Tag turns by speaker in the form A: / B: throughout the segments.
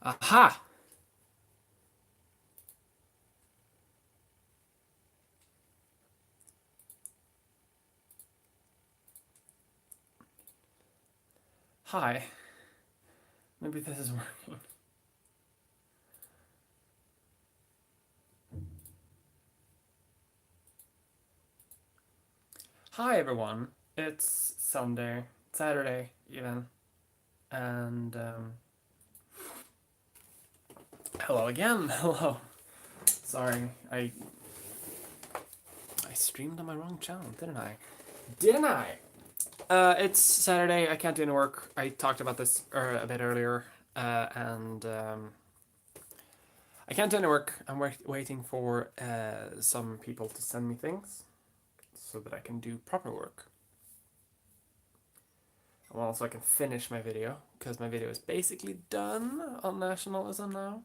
A: Aha! Hi. Maybe this is working. Hi everyone. It's Sunday, Saturday even, and hello again. Hello. Sorry, I streamed on my wrong channel, didn't I? Didn't I? It's Saturday. I can't do any work. I talked about this a bit earlier, and I can't do any work. I'm waiting for some people to send me things so that I can do proper work. Well, so I can finish my video, because my video is basically done on nationalism now.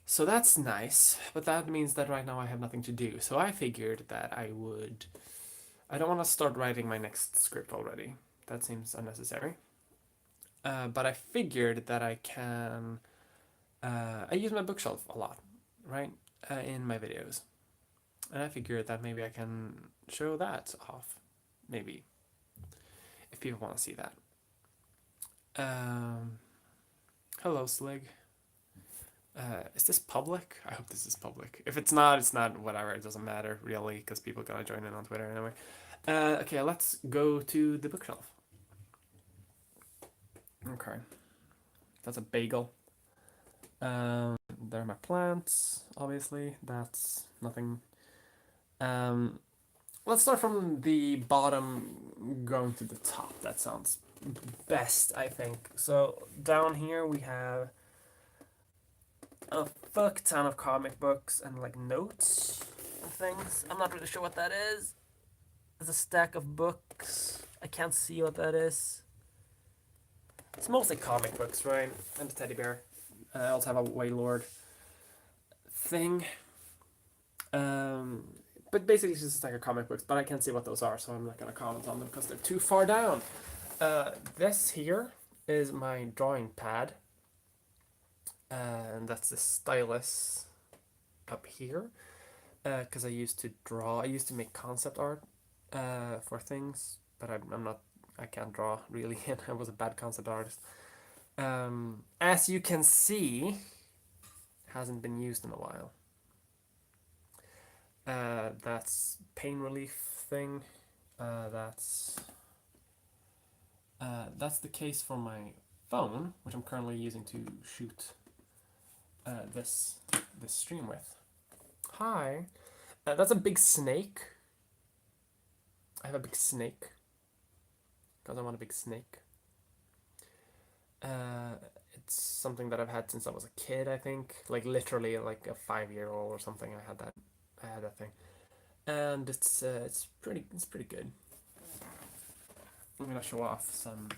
A: So that's nice, but that means that right now I have nothing to do. So I figured that I don't want to start writing my next script already. That seems unnecessary. But I figured that I can. I use my bookshelf a lot, right? In my videos. And I figured that maybe I can show that off. Maybe. If people want to see that. Um, Hello, Slig. Is this public? I hope this is public. If it's not, it's not. Whatever. It doesn't matter really, because people gonna join in on Twitter anyway. Okay, let's go to the bookshelf. Okay, that's a bagel. There are my plants. Obviously, that's nothing. Um, let's start from the bottom, going to the top. That sounds best, I think. So down here we have a fuck ton of comic books and like notes and things. I'm not really sure what that is. There's a stack of books. I can't see what that is. It's mostly comic books, right? And a teddy bear. I also have a Waylord thing. Um, but basically it's just like a comic books, but I can't see what those are, so I'm not gonna comment on them because they're too far down. This here is my drawing pad, and that's the stylus up here. Because I used to draw. I used to make concept art for things, but I'm not. I can't draw really, and I was a bad concept artist. As you can see, hasn't been used in a while. That's pain relief thing. That's that's the case for my phone, which I'm currently using to shoot this stream with. Hi. That's a big snake. I have a big snake because I want a big snake. Uh, it's something that I've had since I was a kid. I think, like literally, like a 5-year-old or something. I had that. I had that thing, and it's pretty good. I'm gonna show off some.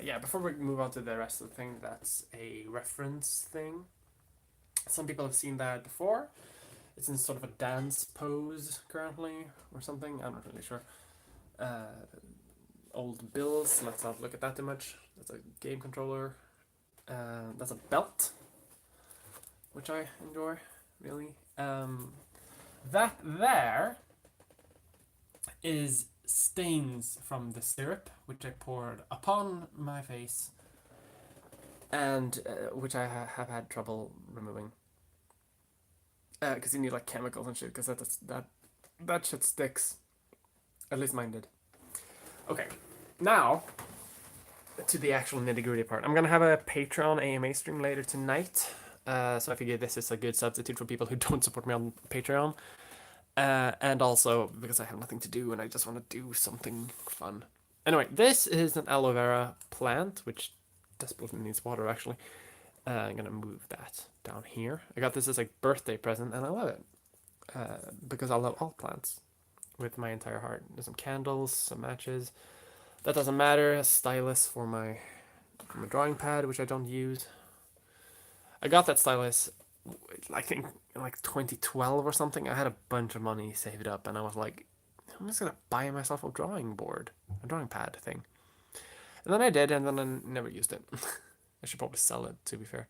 A: Yeah, before we move on to the rest of the thing, that's a reference thing. Some people have seen that before. It's in sort of a dance pose currently, or something. I'm not really sure. Old bills. Let's not look at that too much. That's a game controller. That's a belt, which I enjoy really. That there is stains from the syrup which I poured upon my face, and which I have had trouble removing. Because you need like chemicals and shit. Because that shit sticks. At least mine did. Okay, now to the actual nitty gritty part. I'm gonna have a Patreon AMA stream later tonight. So I figured this is a good substitute for people who don't support me on Patreon. And also because I have nothing to do and I just want to do something fun. Anyway, this is an aloe vera plant, which desperately needs water actually. I'm gonna move that down here. I got this as a birthday present and I love it. Because I love all plants with my entire heart. There's some candles, some matches. That doesn't matter. A stylus for my drawing pad, which I don't use. I got that stylus, I think, in like 2012 or something. I had a bunch of money saved up, and I was like, I'm just gonna buy myself a drawing board, a drawing pad thing. And then I did, and then I never used it. I should probably sell it, to be fair.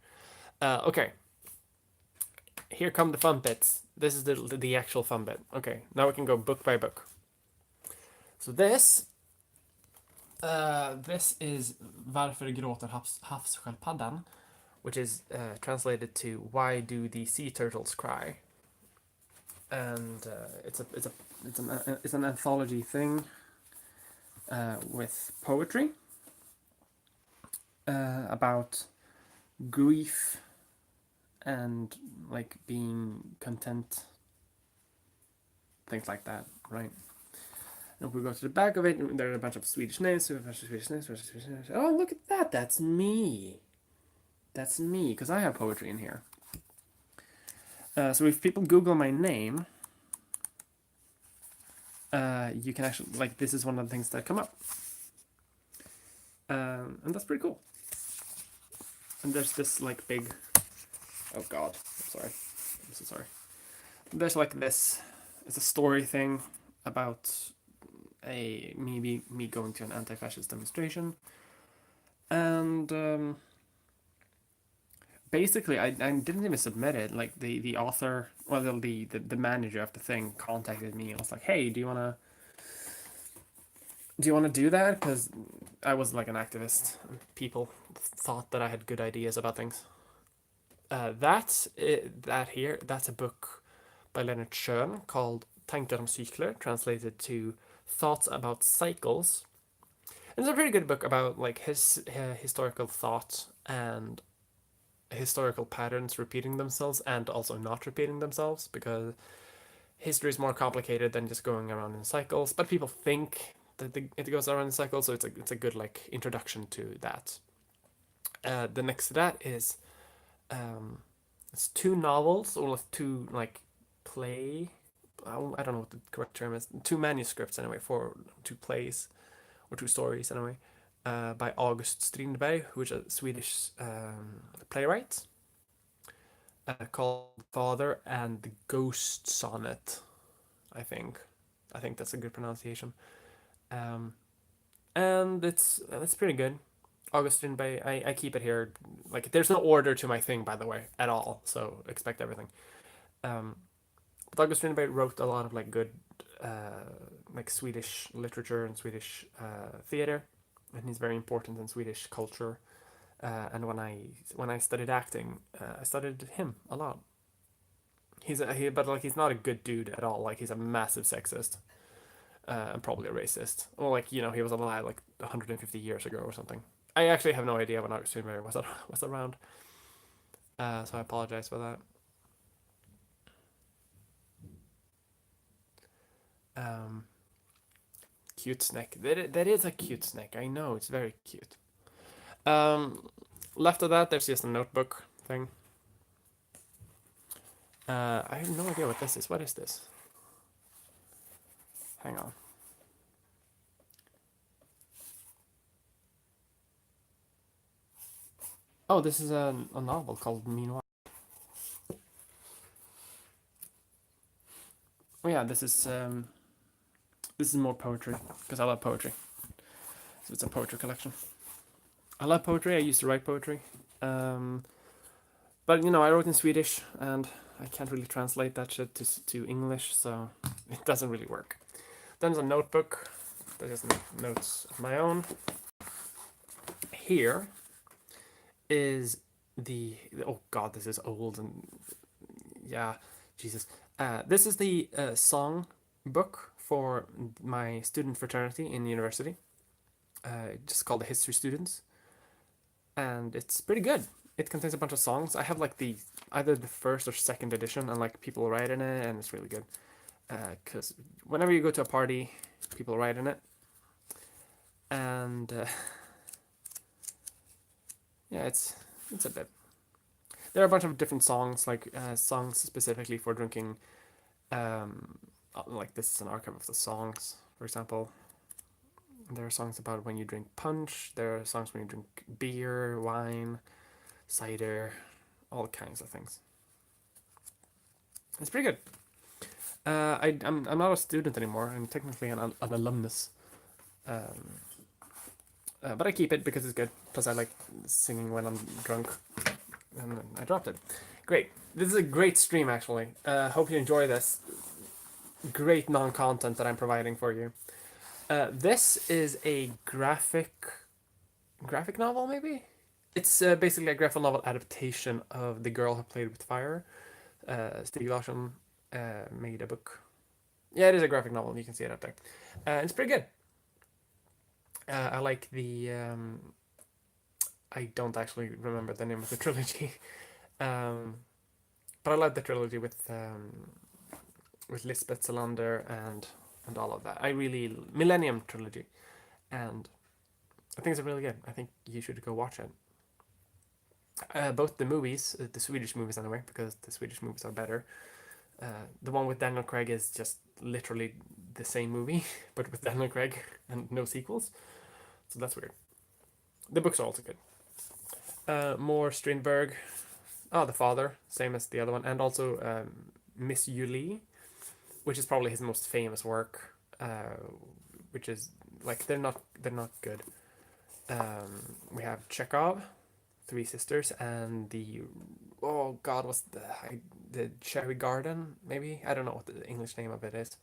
A: Okay. Here come the fun bits. This is the actual fun bit. Okay, now we can go book by book. So this is Varför gråter havssköldpaddan, which is translated to Why do the sea turtles cry? And it's an anthology thing with poetry about grief and like being content, things like that, right? And if we go to the back of it, there are a bunch of Swedish names. Oh, look at that! That's me. That's me, because I have poetry in here. So if people Google my name, you can actually, like, this is one of the things that come up. And that's pretty cool. And there's this, like, big... Oh, God. I'm sorry. I'm so sorry. There's, like, this... It's a story thing about me going to an anti-fascist demonstration. And... basically, I didn't even submit it. Like the author, well, the manager of the thing contacted me and was like, "Hey, do you wanna do that?" Because I was like an activist. And people thought that I had good ideas about things. That's a book by Leonard Schön called Tankar om cykler, translated to Thoughts about Cycles. And it's a pretty good book about like his historical thought and historical patterns repeating themselves and also not repeating themselves, because history is more complicated than just going around in cycles, but people think that it goes around in cycles, so it's a good like introduction to that. The next to that is it's two novels, or two like play, I don't know what the correct term is, two manuscripts anyway, for two plays or two stories anyway, by August Strindberg, who is a Swedish playwright, called Father and the Ghost Sonnet. I think that's a good pronunciation. And it's pretty good. August Strindberg. I keep it here. Like, there's no order to my thing, by the way, at all. So expect everything. But August Strindberg wrote a lot of like good, like Swedish literature and Swedish theater, and he's very important in Swedish culture. And when I studied acting, I studied him a lot. But like he's not a good dude at all. Like he's a massive sexist, and probably a racist. Or like he was alive like 150 years ago or something. I actually have no idea when August Strindberg was around. So I apologize for that. Cute snake. That is a cute snake. I know, it's very cute. Left of that, there's just a notebook thing. I have no idea what this is. What is this? Hang on. Oh, this is a novel called Meanwhile. Oh yeah, this is more poetry, because I love poetry. So it's a poetry collection. I love poetry. I used to write poetry. But I wrote in Swedish, and I can't really translate that shit to English, so it doesn't really work. Then there's a notebook. There's some notes of my own. Here is oh god, this is old, and yeah, Jesus. This is the song book for my student fraternity in university. Just called the History Students, and it's pretty good. It contains a bunch of songs. I have like either the first or second edition, and like people write in it, and it's really good. Because whenever you go to a party, people write in it, and yeah, it's a bit. There are a bunch of different songs, like songs specifically for drinking. Like this is an archive of the songs, for example. There are songs about when you drink punch. There are songs when you drink beer, wine, cider, all kinds of things. It's pretty good. I'm not a student anymore. I'm technically an alumnus. But I keep it because it's good. Plus, I like singing when I'm drunk, and then I dropped it. Great. This is a great stream, actually. Hope you enjoy this. Great non-content that I'm providing for you. This is a graphic novel, maybe. It's basically a graphic novel adaptation of The Girl Who Played with Fire. Stieg Larsson made a book. Yeah, it is a graphic novel. You can see it up there. It's pretty good. I like the. I don't actually remember the name of the trilogy, um, but I like the trilogy with Lisbeth Salander and all of that. I really Millennium trilogy, and I think it's really good. I think you should go watch it. Both the movies, the Swedish movies anyway, because the Swedish movies are better. The one with Daniel Craig is just literally the same movie, but with Daniel Craig and no sequels. So that's weird. The books are also good. More Strindberg. Oh, The Father, same as the other one, and also Miss Julie, which is probably his most famous work. Which is like they're not good. We have Chekhov, Three Sisters, and the oh god, what's the Cherry Garden? Maybe I don't know what the English name of it is.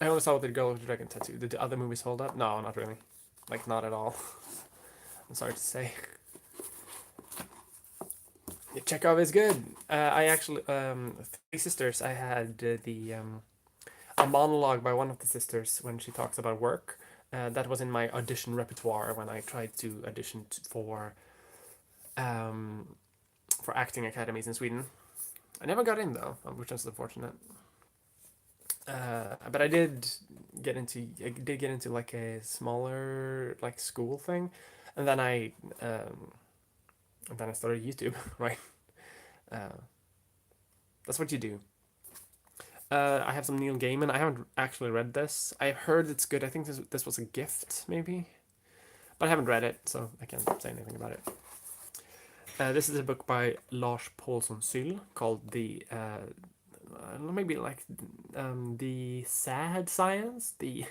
A: I only saw the Girl with the Dragon Tattoo. Did the other movies hold up? No, not really. Like not at all. I'm sorry to say. Yeah, Chekhov is good. I actually Three Sisters. I had a monologue by one of the sisters when she talks about work. That was in my audition repertoire when I tried to audition for acting academies in Sweden. I never got in though, which is unfortunate. But I did get into like a smaller like school thing, and then I started YouTube. Right, uh, that's what you do. I have some Neil Gaiman. I haven't actually read this. I heard it's good. I think this was a gift maybe, but I haven't read it, so I can't say anything about it. This is a book by Lars Paulson Syll called maybe like the sad science, the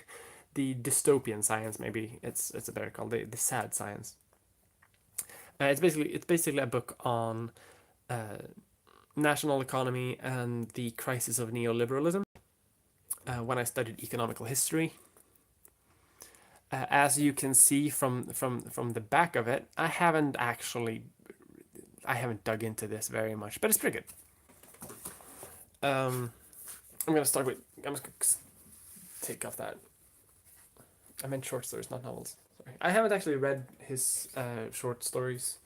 A: dystopian science. Maybe it's a better called the sad science. It's basically a book on national economy and the crisis of neoliberalism. When I studied economical history, as you can see from the back of it, I haven't dug into this very much, but it's pretty good. I'm gonna start with. I'm just gonna take off that. I meant short stories, not novels. Sorry, I haven't actually read his short stories.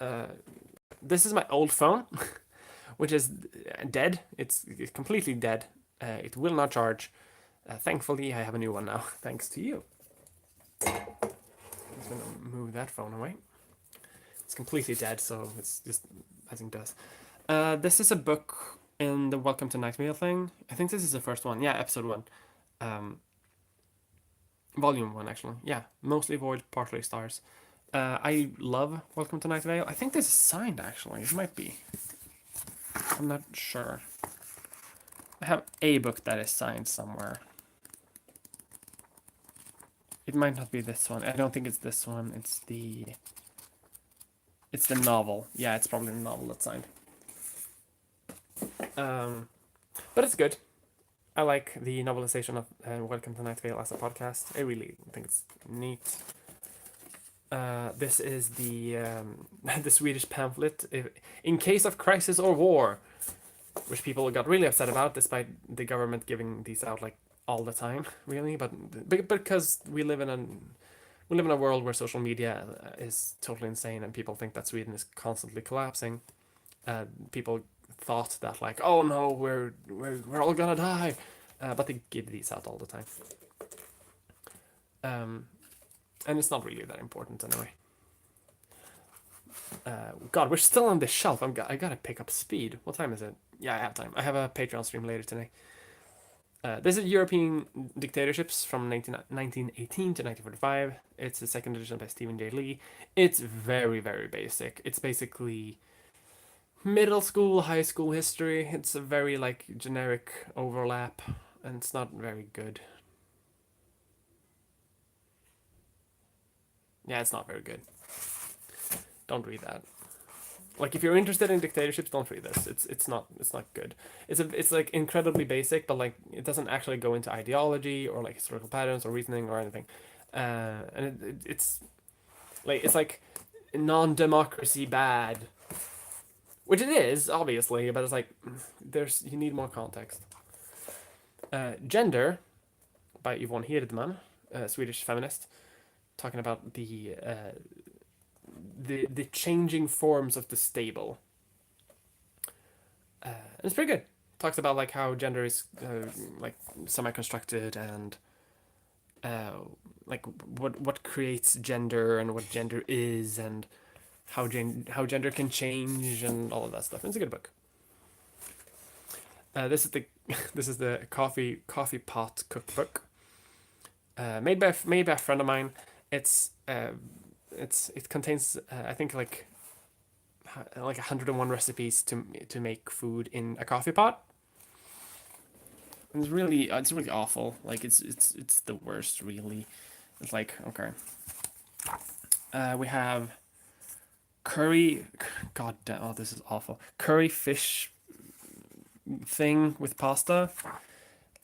A: Uh, this is my old phone, which is dead. It's completely dead. It will not charge. Thankfully, I have a new one now, thanks to you. I'm just gonna move that phone away. It's completely dead, so it's just as it does. This is a book in the Welcome to Night Vale thing. I think this is the first one. Yeah, episode one. Volume one, actually. Yeah, mostly void, partly stars. I love Welcome to Night Vale. I think this is signed, actually. It might be. I'm not sure. I have a book that is signed somewhere. It might not be this one. I don't think it's this one. It's the novel. Yeah, it's probably the novel that's signed. But it's good. I like the novelization of Welcome to Night Vale as a podcast. I really think it's neat. This is the the Swedish pamphlet, in case of crisis or war, which people got really upset about, despite the government giving these out like all the time, really. But because we live in a world where social media is totally insane, and people think that Sweden is constantly collapsing. People thought that like, oh no, we're all gonna die, but they give these out all the time. And it's not really that important anyway. God, we're still on the shelf. I gotta pick up speed. What time is it? Yeah, I have time. I have a Patreon stream later today. This is European Dictatorships from 1918 to 1945. It's the second edition by Stephen J. Lee. It's very, very basic. It's basically middle school, high school history. It's a very like generic overlap, and it's not very good. Yeah, it's not very good. Don't read that. Like if you're interested in dictatorships, don't read this. It's not good. It's like incredibly basic, but like it doesn't actually go into ideology or like historical patterns or reasoning or anything. And it's like non-democracy bad, which it is obviously, but it's like you need more context. Gender by Yvonne Hirdman, a Swedish feminist, talking about the changing forms of the stable. And it's pretty good. Talks about like how gender is like semi-constructed and uh, like what creates gender and what gender is and how gender can change and all of that stuff. It's a good book. This is the this is the coffee pot cookbook. Made by a friend of mine. It contains I think like 101 recipes to make food in a coffee pot. And it's really awful. Like it's the worst really. It's like okay. We have curry. God damn! Oh, this is awful. Curry fish thing with pasta.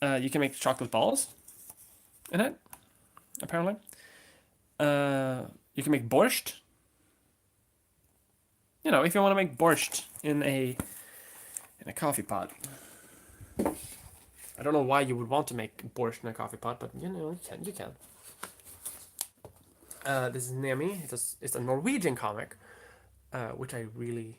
A: You can make chocolate balls in it. Apparently. You can make borscht. You know, if you want to make borscht in a coffee pot. I don't know why you would want to make borscht in a coffee pot, but you know, you can. This is Nemi. It's a Norwegian comic, which I really.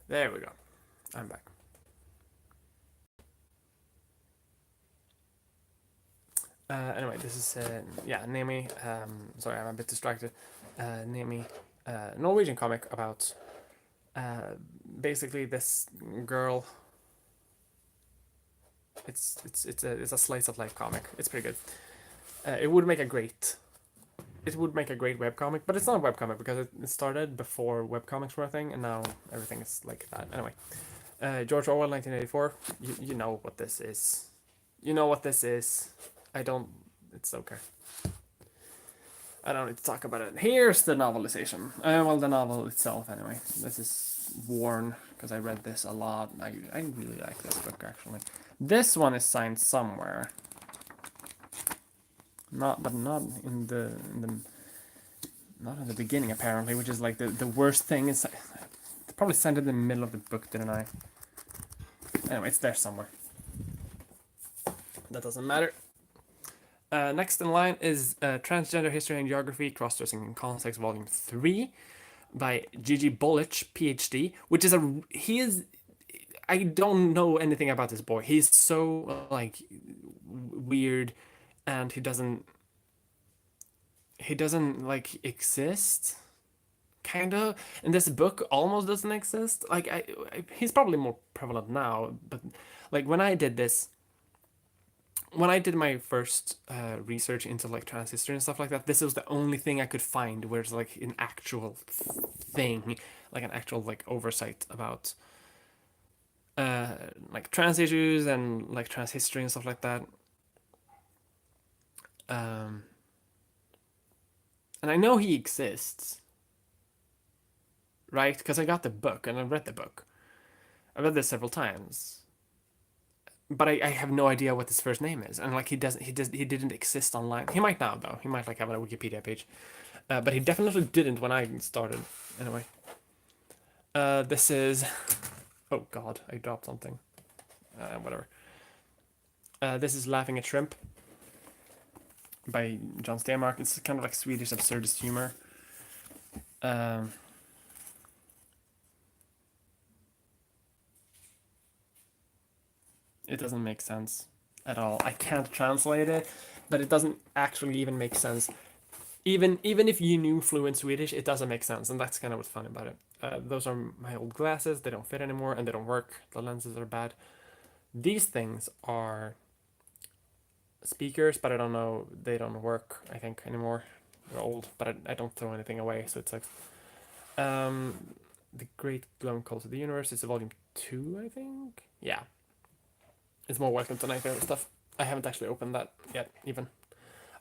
A: There we go. I'm back. Anyway, this is Nemi. Sorry, I'm a bit distracted. Nemi, Norwegian comic about basically this girl. It's a slice of life comic. It's pretty good. It would make a great webcomic, but it's not a webcomic because it started before webcomics were a thing, and now everything is like that. Anyway, George Orwell, 1984. You know what this is. You know what this is. I don't. It's okay. I don't need to talk about it. Here's the novelization. Well, the novel itself, anyway. This is worn because I read this a lot. I really like this book actually. This one is signed somewhere. Not in the not in the beginning apparently, which is like the worst thing. Is probably signed in the middle of the book, didn't I? Anyway, it's there somewhere. That doesn't matter. Next in line is Transgender History and Geography, Cross-Dressing in Context, Volume 3 by Gigi Bolich, PhD, which is I don't know anything about this boy. He's so, like, weird, and he doesn't, like, exist, kind of. And this book almost doesn't exist. Like, he's probably more prevalent now, but, like, when I did my first research into like trans history and stuff like that, this was the only thing I could find where it's like an actual thing, like an actual like oversight about like trans issues and like trans history and stuff like that. And I know he exists, right? Because I got the book and I read the book. I read this several times, but I have no idea what his first name is, and like he didn't exist online. He might now though. He might like have a Wikipedia page, but he definitely didn't when I started. Anyway, this is. Oh God, I dropped something. Whatever. This is Laughing at Shrimp by John Stenmark. It's kind of like Swedish absurdist humor. It doesn't make sense at all. I can't translate it, but it doesn't actually even make sense. Even if you knew fluent Swedish, it doesn't make sense, and that's kind of what's fun about it. Those are my old glasses. They don't fit anymore, and they don't work. The lenses are bad. These things are speakers, but I don't know. They don't work, I think, anymore. They're old, but I don't throw anything away, so it's like. The Great Glowing Cult of the Universe. It's a volume 2, I think. Yeah, it's more Welcome to Night Vale stuff. I haven't actually opened that yet, even.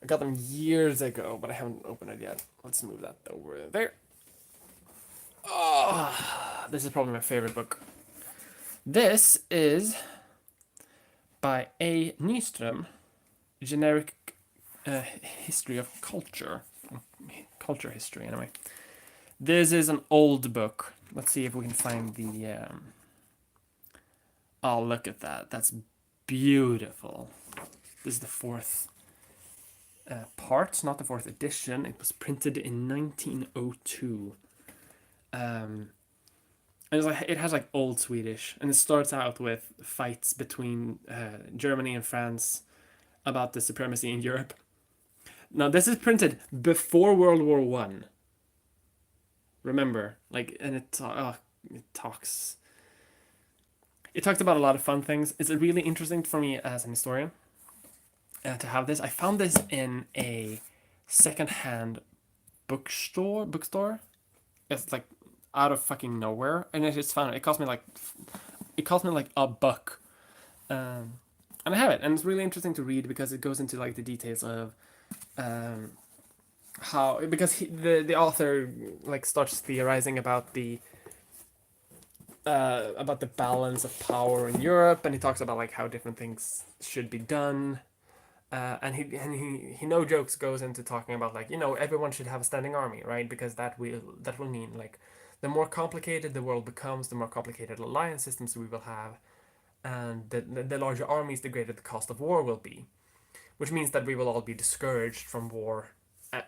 A: I got them years ago, but I haven't opened it yet. Let's move that over there. Oh, this is probably my favorite book. This is by A. Nyström, Generic History of Culture. Culture history, anyway. This is an old book. Let's see if we can find the... Oh, look at that. That's beautiful. This is the fourth part, not the fourth edition. It was printed in 1902. And it has like old Swedish, and it starts out with fights between Germany and France about the supremacy in Europe. Now this is printed before World War One. Remember, like, and it talks. It talks about a lot of fun things. It's really interesting for me as an historian to have this. I found this in a secondhand bookstore. It's like out of fucking nowhere, and it is fun. It cost me like $1, and I have it, and it's really interesting to read because it goes into like the details of how, because the author like starts theorizing about the balance of power in Europe, and he talks about like how different things should be done. And he no jokes goes into talking about like, everyone should have a standing army, right? Because that will mean like the more complicated the world becomes, the more complicated alliance systems we will have, and the larger armies, the greater the cost of war will be, which means that we will all be discouraged from war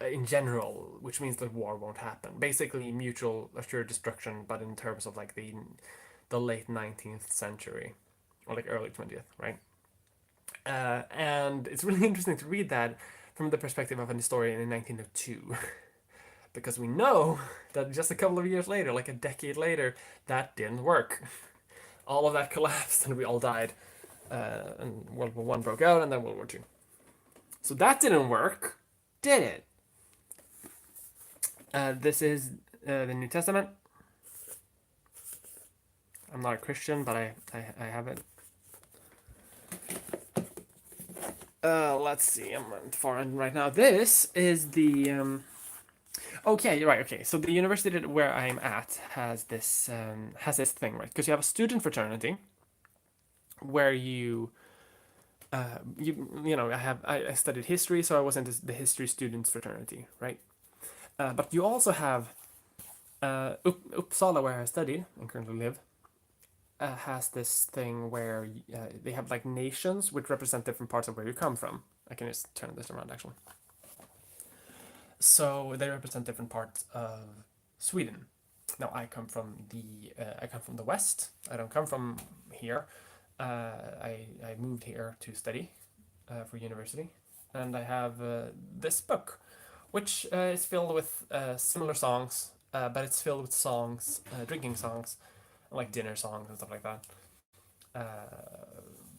A: in general, which means that war won't happen. Basically, mutual assured destruction, but in terms of like the late 19th century or like early 20th, right? And it's really interesting to read that from the perspective of an historian in 1902. Because we know that just a couple of years later, like a decade later, that didn't work. All of that collapsed and we all died. And World War One broke out, and then World War Two. So that didn't work, did it? This is the New Testament. I'm not a Christian, but I have it. Let's see, I'm far in right now. This is the okay, right, okay. So the university where I'm at has this thing, right? Because you have a student fraternity where I studied history, so I was in the history students fraternity, right? But you also have Uppsala, where I studied and currently live, has this thing where they have like nations which represent different parts of where you come from. I can just turn this around actually. So they represent different parts of Sweden. Now I come from the west. I don't come from here. I moved here to study for university, and I have this book, which is filled with similar songs, but it's filled with songs, drinking songs, like dinner songs and stuff like that.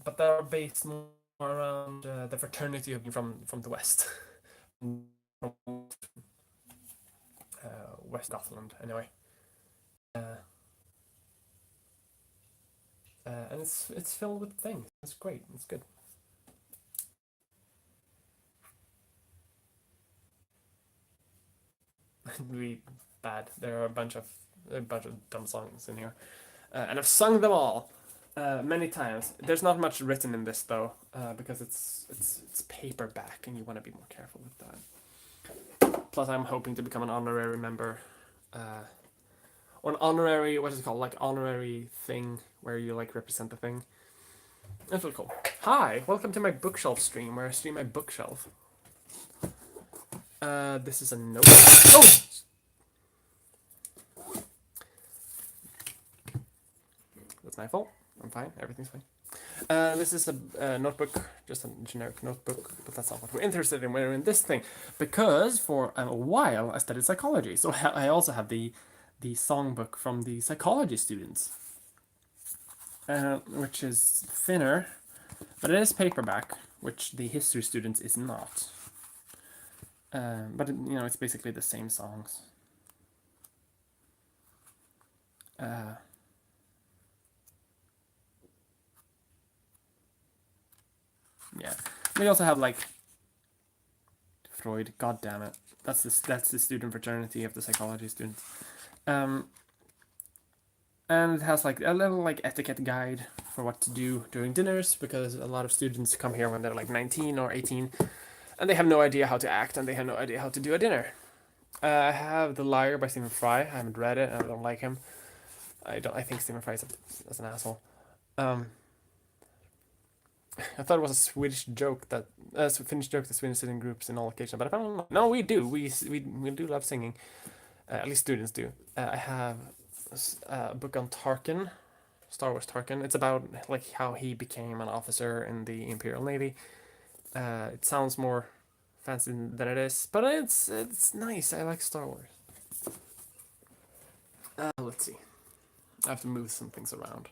A: But they're based more around the fraternity of from the west, from West Gotland, anyway. Uh, and it's filled with things. It's great. It's good. Really bad. There are a bunch of dumb songs in here, and I've sung them all many times. There's not much written in this though, because it's paperback, and you want to be more careful with that. Plus, I'm hoping to become an honorary member, or an honorary, what is it called, like honorary thing where you like represent the thing. That's really cool. Hi, welcome to my bookshelf stream where I stream my bookshelf. This is a note. Oh! That's my fault. I'm fine. Everything's fine. This is a notebook, just a generic notebook, but that's not what we're interested in. We're in this thing because for a while I studied psychology, so I also have the songbook from the psychology students, which is thinner, but it is paperback, which the history students is not. But it's basically the same songs. Uh, yeah. We also have like Freud. God damn it. That's the student fraternity of the psychology students. Um, and it has like a little like etiquette guide for what to do during dinners because a lot of students come here when they're like 19 or 18 and they have no idea how to act and they have no idea how to do a dinner. I have The Liar by Stephen Fry. I haven't read it and I don't like him. I think Stephen Fry is an asshole. Um, I thought it was a Swedish joke that Finnish joke that Sweden sing groups in all occasions, but apparently not. No, we do. We do love singing. At least students do. I have a book on Tarkin, Star Wars Tarkin. It's about like how he became an officer in the Imperial Navy. It sounds more fancy than it is, but it's nice. I like Star Wars. Let's see. I have to move some things around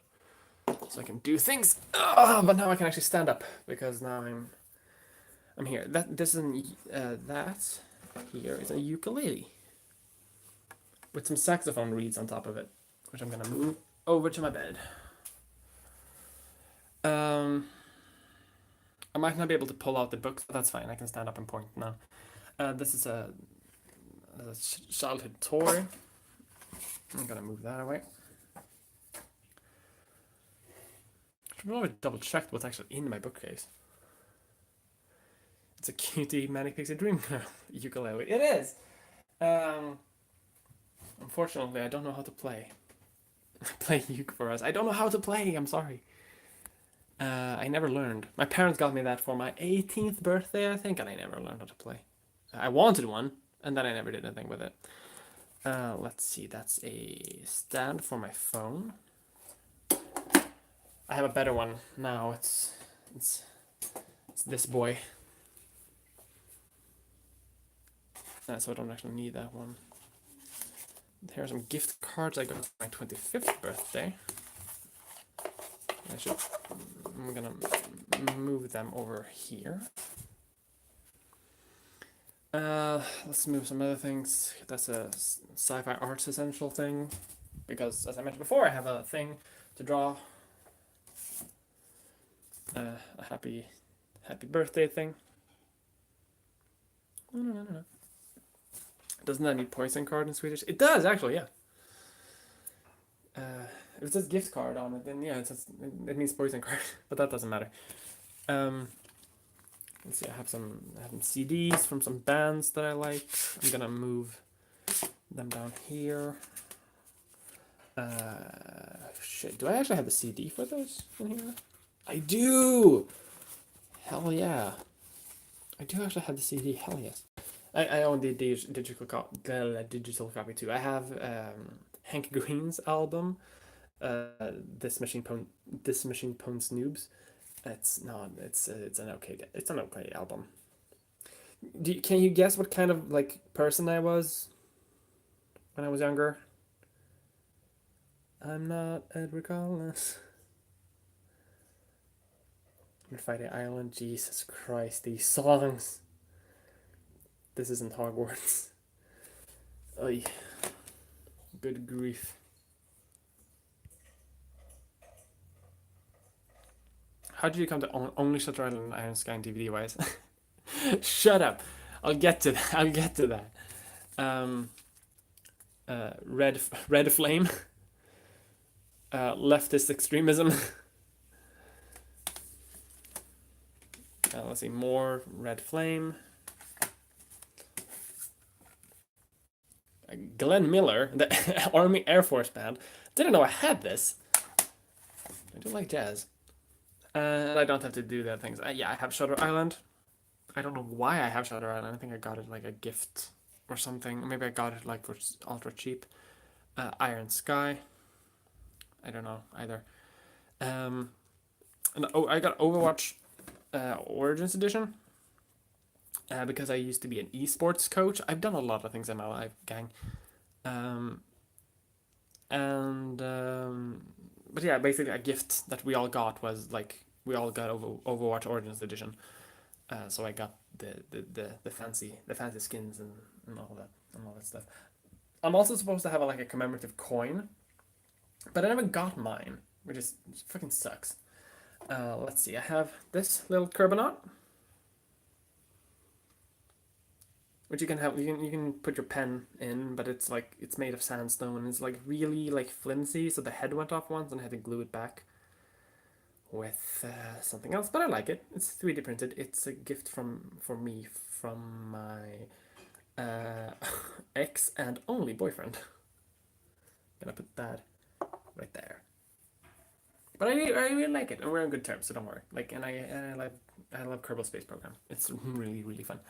A: so I can do things. But now I can actually stand up because now I'm here. That here is a ukulele with some saxophone reeds on top of it, which I'm gonna move over to my bed. I might not be able to pull out the books, but that's fine. I can stand up and point now. This is a childhood toy. I'm gonna move that away. Should probably double check what's actually in my bookcase. It's a cutie Manic Pixie Dream Girl ukulele. It is. Unfortunately, I don't know how to play. Play uke for us. I don't know how to play. I'm sorry. I never learned. My parents got me that for my 18th birthday, I think, and I never learned how to play. I wanted one, and then I never did anything with it. Let's see. That's a stand for my phone. I have a better one now. It's this boy. So I don't actually need that one. Here are some gift cards I got for my 25th birthday. I'm gonna move them over here. Let's move some other things. That's a sci-fi arts essential thing because, as I mentioned before, I have a thing to draw a happy birthday thing. No. Doesn't that mean poison card in Swedish? It does actually, yeah. If it says gift card on it, then yeah, it means poison card, but that doesn't matter. Let's see, I have some CDs from some bands that I like. I'm gonna move them down here. Shit, do I actually have the CD for those in here? I do! Hell yeah. I do actually have the CD, hell yes. I own the digital copy too. I have Hank Green's album, This Machine Pwn's Noobs. It's an okay album. Can you guess what kind of like person I was when I was younger? I'm not Edward Collins. Friday Island, Jesus Christ, these songs. This isn't Hogwarts. Oy. Good grief. How did you come to only Shutter Island and Iron Sky and DVD wise? Shut up. I'll get to that. Red Flame. Leftist extremism. Let's see, more Red Flame. Glenn Miller, the Army Air Force band. Didn't know I had this. I do like jazz. And I don't have to do that things. Yeah, I have Shutter Island. I don't know why I have Shutter Island. I think I got it like a gift or something. Maybe I got it like for ultra cheap. Iron Sky. I don't know either. And I got Overwatch Origins Edition. Because I used to be an esports coach. I've done a lot of things in my life, gang. But yeah, basically a gift that we all got was like we all got Overwatch Origins Edition. So I got the fancy skins and all that stuff. I'm also supposed to have like a commemorative coin but I never got mine, which is fucking sucks. Let's see. I have this little Kerbonaut, which you can have. You can put your pen in, but it's like it's made of sandstone and it's like really like flimsy. So the head went off once, and I had to glue it back with something else. But I like it. It's 3D printed. It's a gift for me from my ex and only boyfriend. Gonna put that right there. But I really like it, and we're on good terms, so don't worry. Like, and I love Kerbal Space Program. It's really really fun.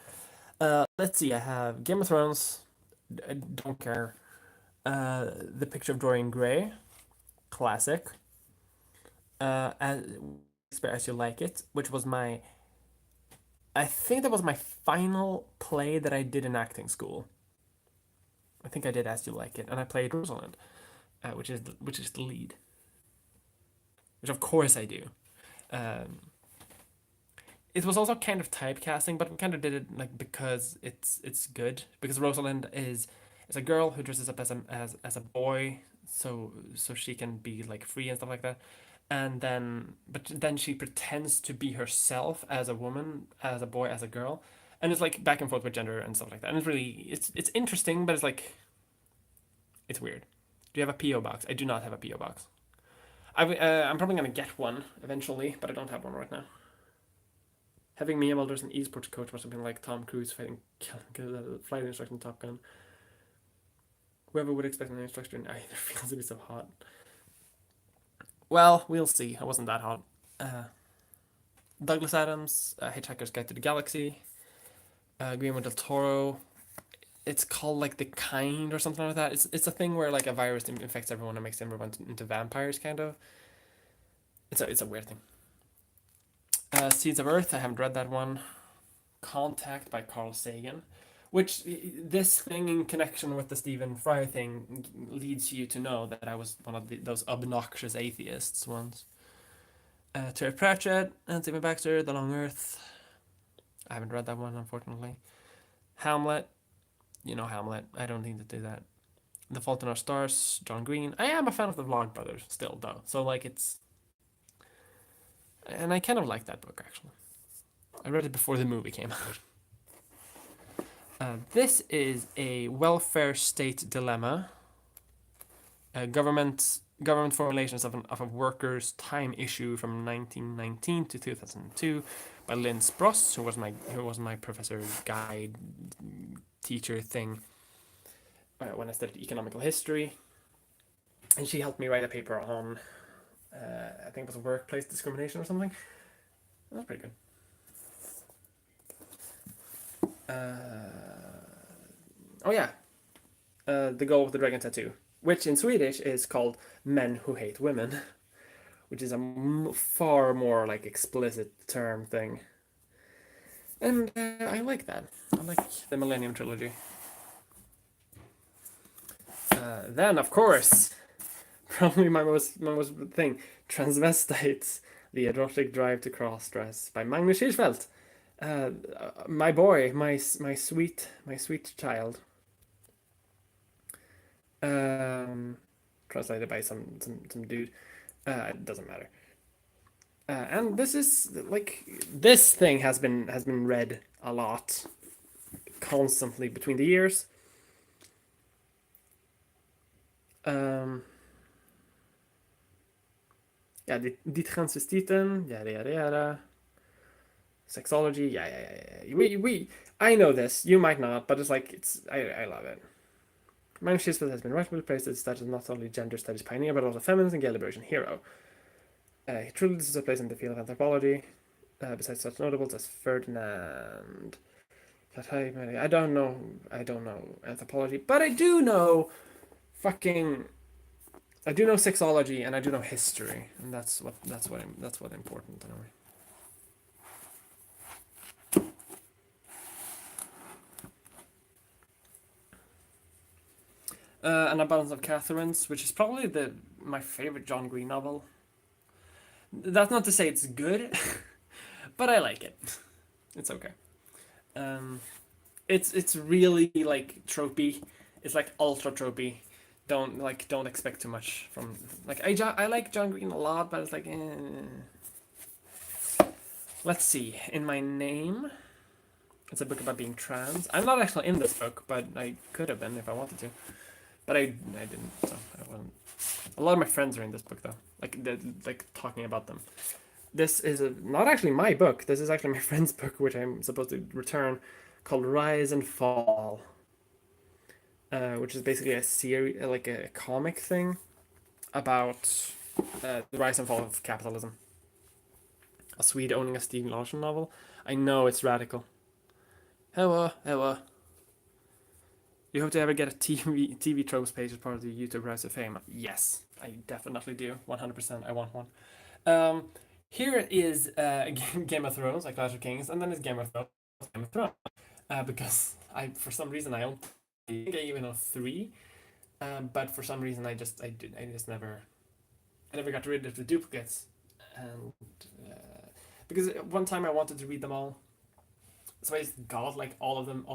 A: Let's see. I have Game of Thrones. Don't care. The Picture of Dorian Gray, classic. As as You Like It, which was my. I think that was my final play that I did in acting school. I think I did As You Like It, and I played Rosalind, which is the lead, which of course I do. Um, it was also kind of typecasting, but we kind of did it like because it's good because Rosalind is a girl who dresses up as a boy, so she can be like free and stuff like that, and then she pretends to be herself as a woman, as a boy, as a girl, and it's like back and forth with gender and stuff like that, and it's interesting, but it's like it's weird. Do you have a PO box? I do not have a PO box. I'm probably gonna get one eventually, but I don't have one right now. Having Mia Mulder as an esports coach must have been like Tom Cruise fighting flight instructor in Top Gun. Whoever would expect an instructor in either feels to be so hot. Well, we'll see. I wasn't that hot. Uh, Douglas Adams, Hitchhiker's Guide to the Galaxy, Guillermo del Toro. It's called like The Kind or something like that. It's a thing where like a virus infects everyone and makes everyone into vampires, kind of. It's a weird thing. Seeds of Earth. I haven't read that one. Contact by Carl Sagan, which this thing in connection with the Stephen Fry thing leads you to know that I was one of those obnoxious atheists once. Terry Pratchett and Stephen Baxter, The Long Earth. I haven't read that one, unfortunately. Hamlet. You know Hamlet. I don't need to do that. The Fault in Our Stars, John Green. I am a fan of the Vlogbrothers still, though. So, like, it's. And I kind of like that book, actually. I read it before the movie came out. This is a welfare state dilemma. Government formulations of a workers' time issue from 1919 to 2002 by Lynn Spross, who was my professor guide teacher thing when I studied economical history, and she helped me write a paper on I think it was workplace discrimination or something. That was pretty good. Oh yeah, The Girl with the Dragon Tattoo, which in Swedish is called Men Who Hate Women, which is a far more like explicit term thing. And I like that. I like the Millennium Trilogy. Then, of course, probably my most thing, Transvestites, The Erotic Drive to Crossdress by Magnus Hirschfeldt. My boy, my sweet child. Um, Translated by some dude. It doesn't matter. And this is like this thing has been read a lot, constantly between the years. Um, yeah, die Transvestiten, yada yada yada. Sexology, yeah. I know this. You might not, but it's like I love it. Magnus Hirschfeldt has been rightfully praised as that is not only gender studies pioneer, but also feminist and gay liberation hero. He truly deserves a place in the field of anthropology. Besides such notables as Ferdinand. I don't know. I don't know anthropology, but I do know fucking. I do know sexology and I do know history, and that's what important anyway. An Abundance of Catherines, which is probably my favorite John Green novel. That's not to say it's good, but I like it. It's okay. Um, it's really like tropey. It's like ultra tropey. don't expect too much from like I like John Green a lot, but it's like let's see. In My Name, it's a book about being trans. I'm not actually in this book, but I could have been if I wanted to, but I didn't. So I wasn't. A lot of my friends are in this book though, like talking about them. This is not actually my book. This is actually my friend's book, which I'm supposed to return, called Rise and Fall, which is basically a series, like a comic thing about the rise and fall of capitalism. A Swede owning a Stieg Larsson novel. I know it's radical. Hello, hello. You hope to ever get a TV tropes page as part of the YouTube Rise of Fame? Yes, I definitely do. 100%. I want one. Um, Here is Game of Thrones, like Clash of Kings, and then it's Game of Thrones. Game of Thrones. Because for some reason I own. I think I even own three. But for some reason I just never got rid of the duplicates, and because one time I wanted to read them all, so I just got like all of them,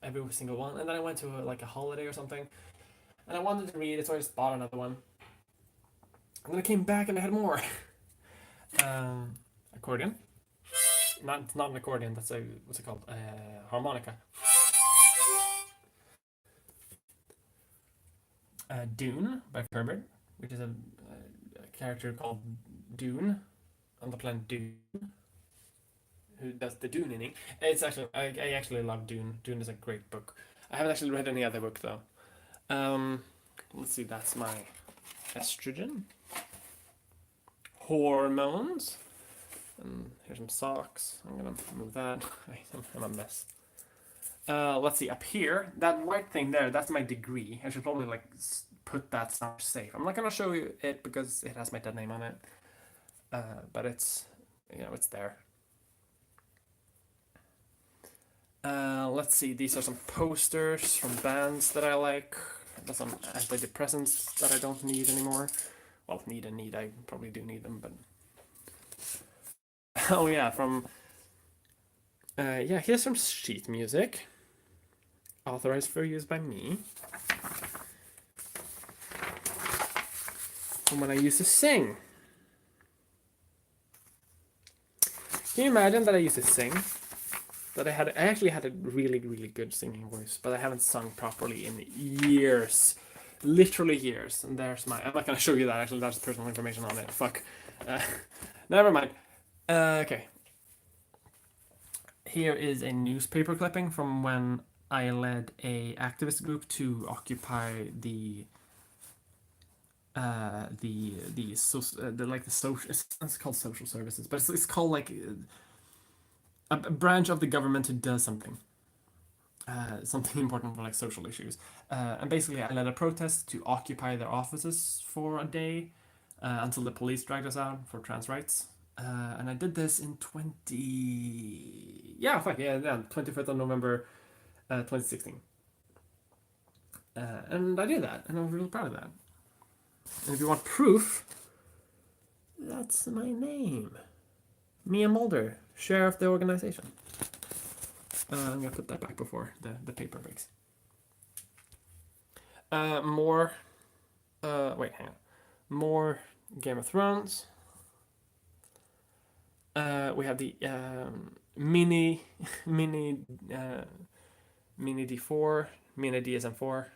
A: every single one, and then I went to like a holiday or something, and I wanted to read it, so I just bought another one, and then I came back and I had more. Accordion. It's not an accordion. That's a what's it called? Harmonica. Dune by Herbert, which is a character called Dune on the planet Dune, who does the Dune-ing. It's actually I actually love Dune. Dune is a great book. I haven't actually read any other book though. Let's see. That's my estrogen hormones. And here's some socks. I'm gonna move that. I'm a mess. Let's see, up here, that white thing there, that's my degree. I should probably like put that somewhere safe. I'm not gonna show you it because it has my dead name on it. But it's, it's there. Let's see, these are some posters from bands that I like. There's some antidepressants that I don't need anymore. Well, need, I probably do need them, but... Oh yeah, here's some sheet music. Authorized for use by me. From when I used to sing. Can you imagine that I used to sing? That I actually had a really, really good singing voice, but I haven't sung properly in years. Literally years. And there's I'm not gonna show you that, actually, that's personal information on it. Fuck. Never mind. Okay. Here is a newspaper clipping from when I led a activist group to occupy the social, it's called social services, but it's called like a branch of the government who does something important for like social issues. And basically I led a protest to occupy their offices for a day until the police dragged us out for trans rights. And I did this in 25th of November 2016. And I did that, and I'm really proud of that. And if you want proof, that's my name. Mia Mulder, chair of the organization. I'm gonna put that back before the paper breaks. More. Wait, hang on. More Game of Thrones. We have the mini D4, mini DSM-4,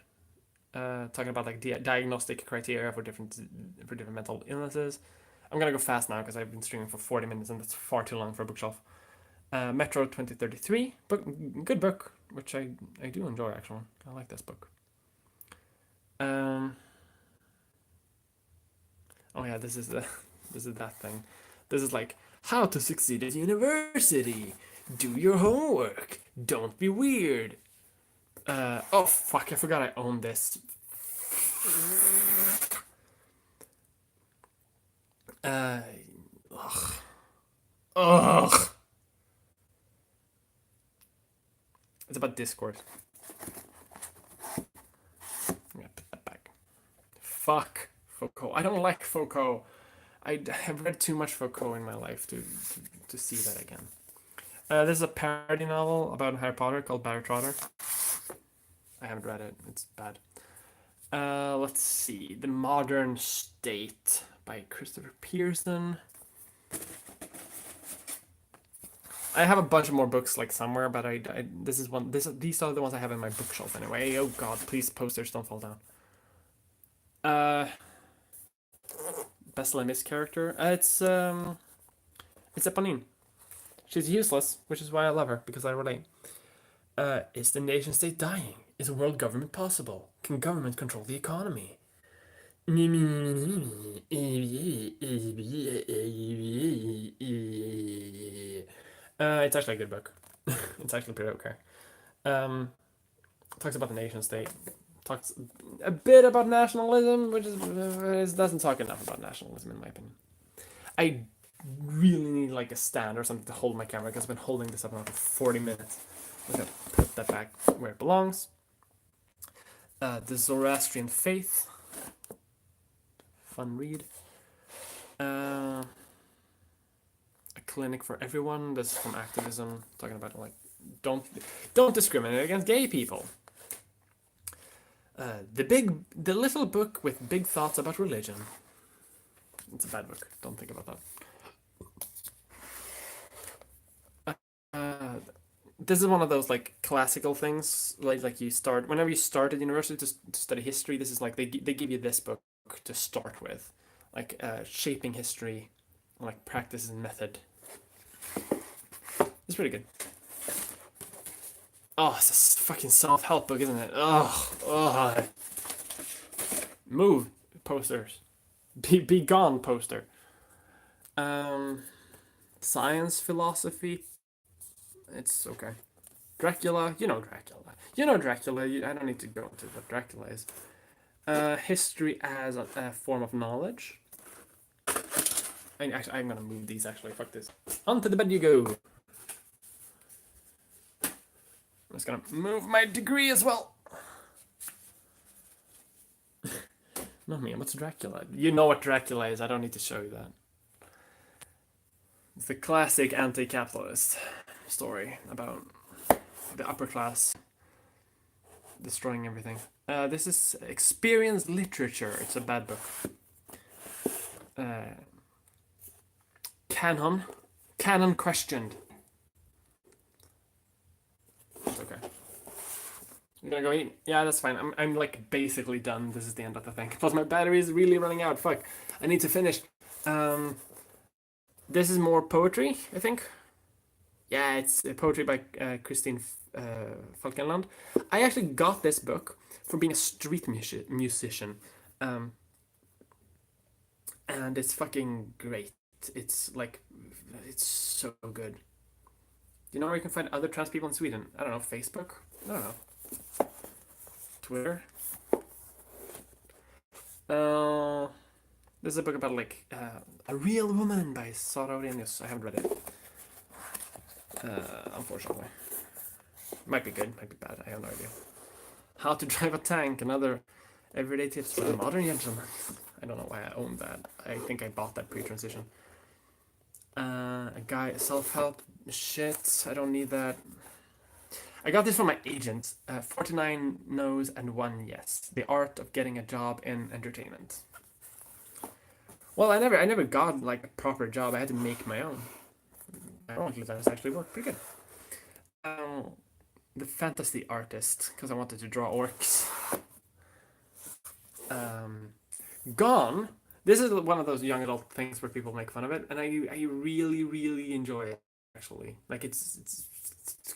A: talking about like diagnostic criteria for different mental illnesses. I'm gonna go fast now because I've been streaming for 40 minutes and that's far too long for a bookshelf. Metro 2033, good book, which I do enjoy actually. I like this book. Oh yeah, this is that thing. This is like how to succeed at university. Do your homework. Don't be weird. Oh fuck! I forgot I own this. Ugh. It's about Discord. I'm gonna put that back. Fuck Foucault. I don't like Foucault. I have read too much Foucault in my life to see that again. This is a parody novel about Harry Potter called Barry Trotter. I haven't read it. It's bad. Let's see. The Modern State by Christopher Pearson. I have a bunch of more books like somewhere, but this is one. These are the ones I have in my bookshelf anyway. Oh God, please posters don't fall down. Best Lemis character. It's Eponine. She's useless, which is why I love her because I relate. Is the nation state dying? Is a world government possible? Can government control the economy? It's actually a good book. It's actually pretty okay. Talks about the nation state. Talks a bit about nationalism, which is doesn't talk enough about nationalism in my opinion. I really need like a stand or something to hold my camera because I've been holding this up now for 40 minutes. I'm gonna put that back where it belongs. The Zoroastrian Faith. Fun read. A Clinic for Everyone. This is from activism, talking about like don't discriminate against gay people. The Little Book with Big Thoughts About Religion. It's a bad book. Don't think about that. This is one of those like classical things. Like you start whenever you start at university to study history. This is like they give you this book to start with, like shaping history, like practice and method. It's pretty good. Oh, it's a fucking self-help book, isn't it? Oh. Move, posters. Be gone, poster. Science philosophy. It's okay. Dracula. You know Dracula. I don't need to go into what Dracula is. History as a form of knowledge. I'm gonna move these actually. Fuck this. Onto the bed you go. I'm just gonna move my degree as well. No, man, what's Dracula? You know what Dracula is. I don't need to show you that. It's the classic anti-capitalist story about the upper class destroying everything. This is Experience Literature. It's a bad book. Canon Questioned. It's okay. I'm gonna go eat. Yeah, that's fine. I'm like basically done. This is the end of the thing. Plus my battery is really running out. Fuck. I need to finish. This is more poetry, I think. Yeah, it's poetry by Christine Falkenland. I actually got this book for being a street musician. And it's fucking great. It's like, it's so good. You know where you can find other trans people in Sweden? I don't know, Facebook? I don't know. Twitter? This is a book about like A Real Woman by Sara Orenius. I haven't read it. Unfortunately. Might be good, might be bad, I have no idea. How to Drive a Tank, another everyday tips for the modern gentleman. I don't know why I own that. I think I bought that pre-transition. A guy, self-help shit, I don't need that. I got this from my agent. 49 no's and 1 yes. The art of getting a job in entertainment. Well, I never got like a proper job. I had to make my own. Ironically, that has actually worked pretty good. The Fantasy Artist, because I wanted to draw orcs. Gone. This is one of those young adult things where people make fun of it, and I really really enjoy it. Actually, like it's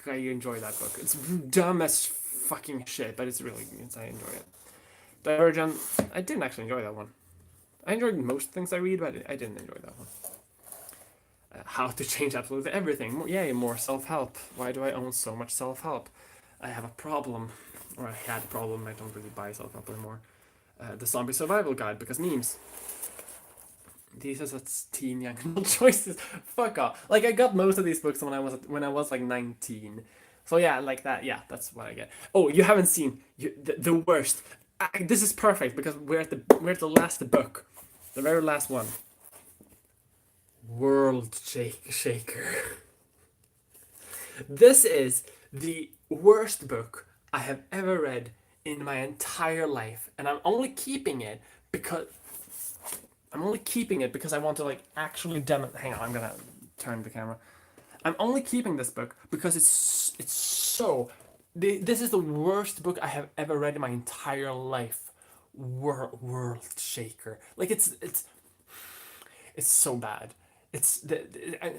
A: I enjoy that book. It's dumb as fucking shit, but it's really I enjoy it. Divergent. I didn't actually enjoy that one. I enjoyed most things I read, but I didn't enjoy that one. How to Change Absolutely Everything. Yay, more self-help. Why do I own so much self-help? I have a problem. Or I had a problem. I don't really buy self-help anymore. The Zombie Survival Guide, because memes. These are such teen young adult choices. Fuck off. Like, I got most of these books when I was like 19. So yeah, like that. Yeah, that's what I get. Oh, you haven't seen the worst. This is perfect because we're at the last book. The very last one. World Shaker. This is the worst book I have ever read in my entire life, and I'm only keeping it because I want to like actually Hang on, I'm gonna turn the camera. I'm only keeping this book because it's so. This is the worst book I have ever read in my entire life. World shaker. Like it's so bad.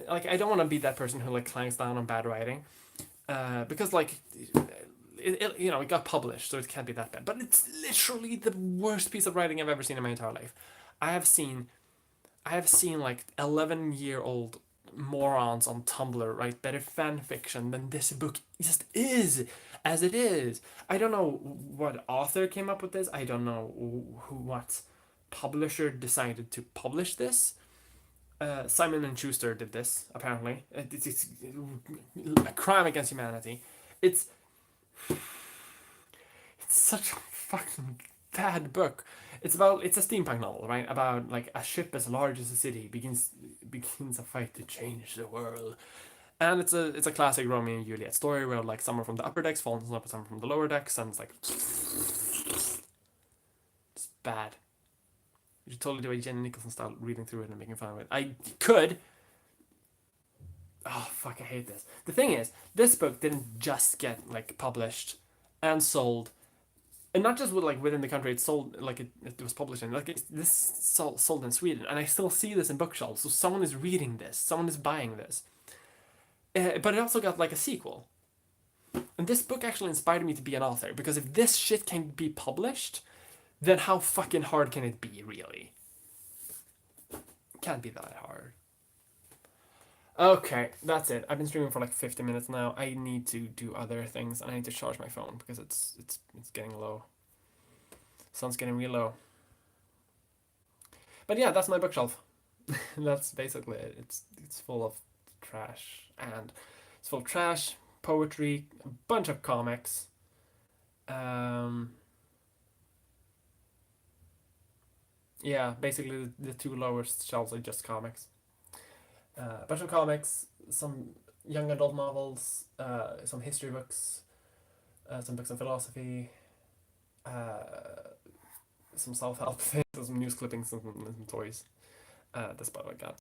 A: Like I don't want to be that person who like clanks down on bad writing, because like it got published, so it can't be that bad. But it's literally the worst piece of writing I've ever seen in my entire life. I have seen I have seen like 11-year-old morons on Tumblr write better fan fiction than this book just is as it is. I don't know what author came up with this. I don't know what publisher decided to publish this. Simon and Schuster did this apparently. It's a crime against humanity. It's it's such a fucking bad book. It's a steampunk novel, right? About like a ship as large as a city begins a fight to change the world. And it's a classic Romeo and Juliet story where like someone from the upper decks falls in love with someone from the lower decks, and it's like it's bad. You should totally do a Jenny Nicholson style reading through it and making fun of it. I could. Oh fuck! I hate this. The thing is, this book didn't just get like published and sold, and not just with like within the country. It sold like it was published in like this sold in Sweden, and I still see this in bookshelves. So someone is reading this, someone is buying this. But it also got like a sequel, and this book actually inspired me to be an author because if this shit can be published, then how fucking hard can it be? Really, it can't be that hard. Okay, that's it. I've been streaming for like 50 minutes now. I need to do other things, and I need to charge my phone because it's getting low. Sun's getting real low. But yeah, that's my bookshelf. That's basically it. It's full of trash, and it's full of trash, poetry, a bunch of comics. Um, yeah, basically the two lowest shelves are just comics. A bunch of comics, some young adult novels, some history books, some books on philosophy, uh, some self help things, some news clippings, and some toys. That's about what I got.